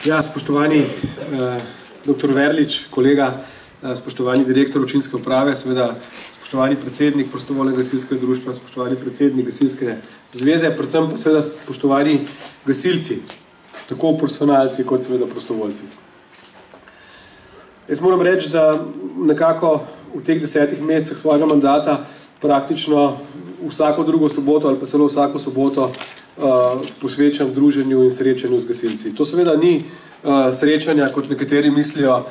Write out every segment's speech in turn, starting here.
Ja, spoštovani dr. Verlič, kolega, spoštovani direktor občinske uprave, seveda spoštovani predsednik Prostovoljnega gasilskega društva, spoštovani predsednik Gasilske zveze, predvsem pa seveda spoštovani gasilci, tako profesionalci kot seveda prostovoljci. Jaz moram reči, da nekako v teh 10 mesecih svojega mandata praktično vsako drugo soboto ali pa celo vsako soboto posvečam druženju in srečanju z gasilci. To seveda ni srečanja, kot nekateri mislijo,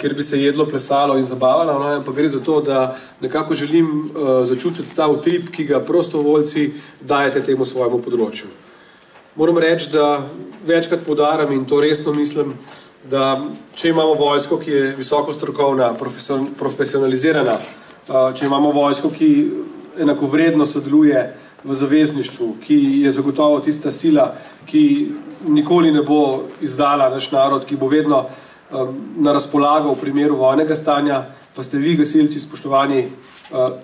kjer bi se jedlo, plesalo in zabavalo, ampak gre za to, da nekako želim začutiti ta utrip, ki ga prostovoljci dajete temu svojemu področju. Moram reči, da večkrat poudaram in to resno mislim, da če imamo vojsko, ki je visoko strokovna, profesionalizirana, če imamo vojsko, ki enakovredno sodeluje v zavezništvu, ki je zagotovo tista sila, ki nikoli ne bo izdala naš narod, ki bo vedno na razpolago v primeru vojnega stanja, pa ste vi, gasilci, spoštovani,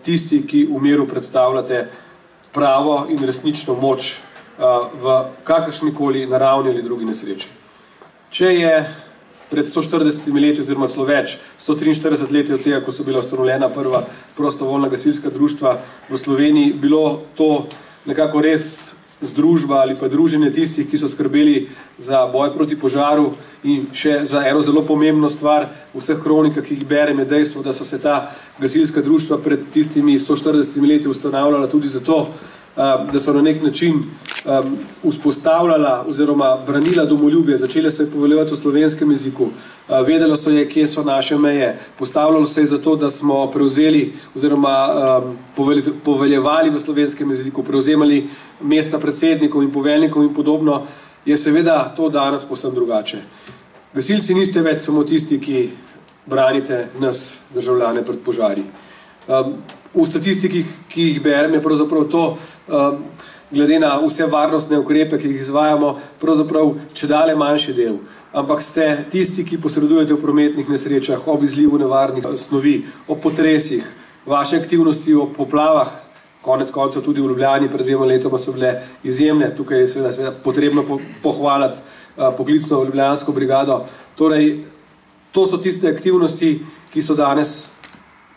tisti, ki v miru predstavljate pravo in resnično moč v kakršnikoli naravni ali drugi nesreči. Če je pred 140 leti oziroma celo več, 143 leti od tega, ko so bila ustanovljena prva prostovoljna gasilska društva v Sloveniji, bilo to nekako res združba ali pa druženje tistih, ki so skrbeli za boj proti požaru in še za eno zelo pomembno stvar v vseh kronikah, ki jih berem, je dejstvo, da so se ta gasilska društva pred tistimi 140 leti ustanavljala tudi zato, da so na nek način vzpostavljala oziroma branila domoljubje, začele se poveljevati v slovenskem jeziku, vedelo so je, kje so naše meje, postavljalo se je zato, da smo prevzeli oziroma poveljevali v slovenskem jeziku, prevzemali mesta predsednikov in poveljnikov in podobno, je seveda to danes povsem drugače. Gasilci niste več samo tisti, ki branite nas, državljane, pred požari. V statistiki, ki jih berem, je pravzaprav to, glede na vse varnostne ukrepe, ki jih izvajamo, pravzaprav čedalje manjši del. Ampak ste tisti, ki posredujete v prometnih nesrečah, ob izlivu nevarnih snovi, ob potresih, vaše aktivnosti ob poplavah, konec koncev tudi v Ljubljani pred 2 letoma so bile izjemne, tukaj je seveda potrebno pohvaliti poklicno ljubljansko brigado. Torej, to so tiste aktivnosti, ki so danes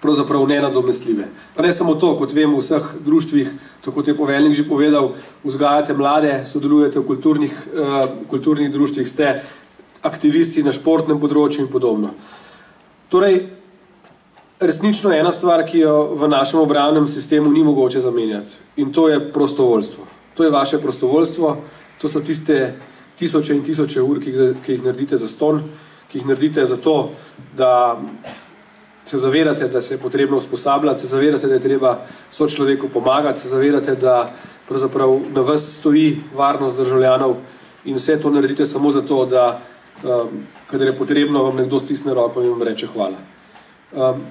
pravzaprav nenadomestljive. Pa ne samo to, kot vem v vseh društvih, tako kot je poveljnik že povedal, vzgajate mlade, sodelujete v kulturnih društvih, ste aktivisti na športnem področju in podobno. Torej, resnično je ena stvar, ki jo v našem obrambnem sistemu ni mogoče zamenjati. In to je prostovoljstvo. To je vaše prostovoljstvo, to so tiste tisoče in tisoče ur, ki jih naredite za ston, ki jih naredite za to, da se zavedate, da se je potrebno usposabljati, se zavedate, da je treba sočloveku pomagati, se zavedate, da pravzaprav na vas stoji varnost državljanov in vse to naredite samo zato, da kadar je potrebno, vam nekdo stisne roko in vam reče hvala.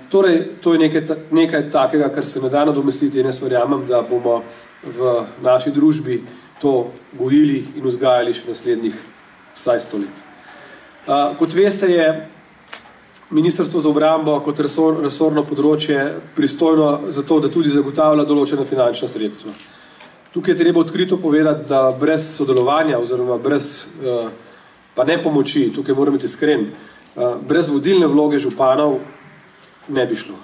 Torej, to je nekaj takega, kar se ne da nadomestiti in jaz verjamem, da bomo v naši družbi to gojili in vzgajali še naslednjih vsaj 100 let. Kot veste, je Ministrstvo za obrambo kot resorno področje pristojno za to, da tudi zagotavlja določena finančna sredstva. Tukaj je treba odkrito povedati, da brez sodelovanja oziroma brez pa ne pomoči, tukaj moram biti iskren, brez vodilne vloge županov ne bi šlo.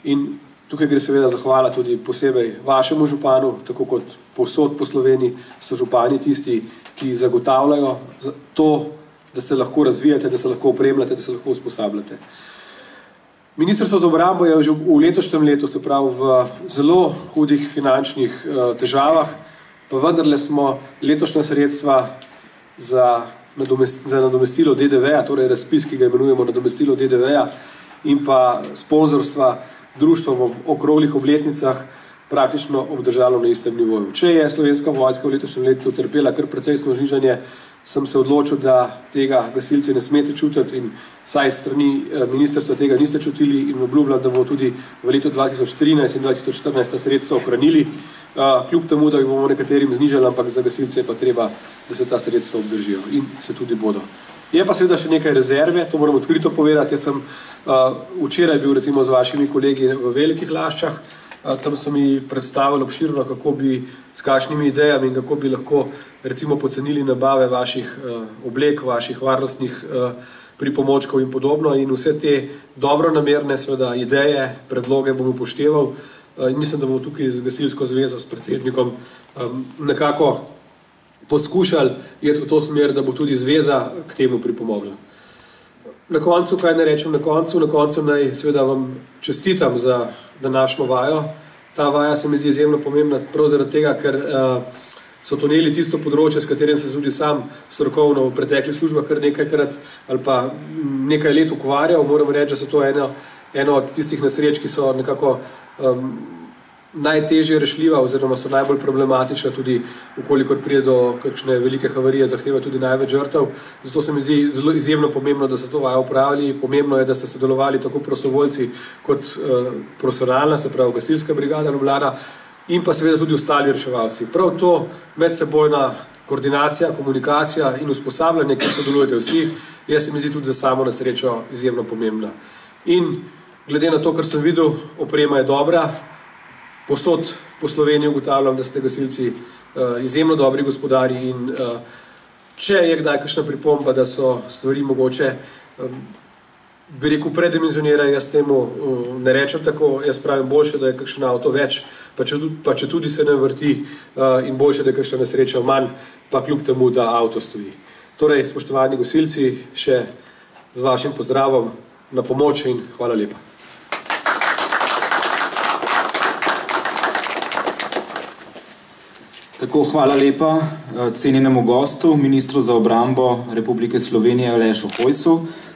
In tukaj gre seveda zahvala tudi posebej vašemu županu, tako kot povsod po Sloveniji so župani tisti, ki zagotavljajo to, da se lahko razvijate, da se lahko opremljate, da se lahko usposabljate. Ministrstvo za obrambo je že v letošnjem letu, se pravi v zelo hudih finančnih težavah, pa vendarle smo letošnja sredstva za nadomestilo DDV-ja, torej razpis, ki ga imenujemo nadomestilo DDV-ja in pa sponzorstva društvom ob okroglih obletnicah praktično obdržalo na istem nivoju. Če je Slovenska vojska v letošnjem letu utrpela kar precejšnjo znižanje, sem se odločil, da tega gasilci ne smete čutiti in saj strani ministrstva tega niste čutili in obljubljam, da bomo tudi v letu 2013 in 2014 sredstva ohranili, kljub temu, da jih bomo nekaterim znižali, ampak za gasilce je pa treba, da se ta sredstva obdržijo in se tudi bodo. Je pa seveda še nekaj rezerve, to moram odkrito povedati. Jaz sem včeraj bil recimo z vašimi kolegi v Velikih Laščah Tam so mi predstavili obširno, kako bi, s kakšnimi idejami in kako bi lahko recimo pocenili nabave vaših oblek, vaših varnostnih pripomočkov in podobno. In vse te dobronamerne seveda ideje, predloge bom upošteval in mislim, da bomo tukaj z Gasilsko zvezo, s predsednikom nekako poskušali iti v to smer, da bo tudi zveza k temu pripomogla. Na koncu, kaj ne rečem, na koncu naj seveda vam čestitam za današnjo vajo. Ta vaja se mi zdi izjemno pomembna prav zaradi tega, ker so tuneli tisto področje, s katerim se tudi sam strokovno v preteklih službah kar nekajkrat ali pa nekaj let ukvarjal. Moram reči, da so to eno od tistih nesreč, ki so nekako najtežje rešljiva oziroma so najbolj problematična, tudi ukolikor pride do kakšne velike havarije, zahteva tudi največ žrtev. Zato se mi zdi zelo izjemno pomembno, da ste to vajo opravili. Pomembno je, da ste sodelovali tako prostovoljci kot profesionalna, se pravi Gasilska brigada Ljubljana in pa seveda tudi ostali reševalci. Prav to medsebojna koordinacija, komunikacija in usposabljanje, kjer sodelujete vsi, se mi zdi tudi za samo nesrečo izjemno pomembna. In glede na to, kar sem videl, oprema je dobra. Posod po Sloveniji ugotavljam, da ste gasilci izjemno dobri gospodari in če je kdaj kakšna pripomba, da so stvari mogoče, bi rekel, predimenzionirajo, jaz temu ne rečem tako, jaz pravim boljše, da je kakšen avto več, pa če tudi se ne vrti in boljše, da je kakšna nesreča manj, pa kljub temu, da avto stoji. Torej, spoštovani gasilci, še z vašim pozdravom na pomoč in hvala lepa. Tako, hvala lepa cenjenemu gostu, ministru za obrambo Republike Slovenije Alešu Hojsu,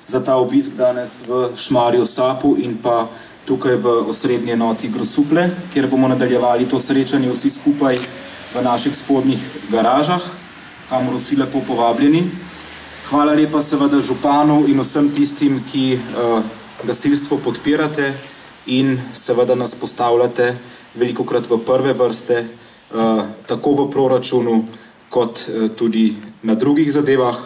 za ta obisk danes v Šmarju Sapu in pa tukaj v osrednji enoti Grosuplje, kjer bomo nadaljevali to srečanje vsi skupaj v naših spodnjih garažah, kamor vsi lepo povabljeni. Hvala lepa seveda županu in vsem tistim, ki gasilstvo podpirate in seveda nas postavljate velikokrat v prve vrste, tako v proračunu, kot tudi na drugih zadevah.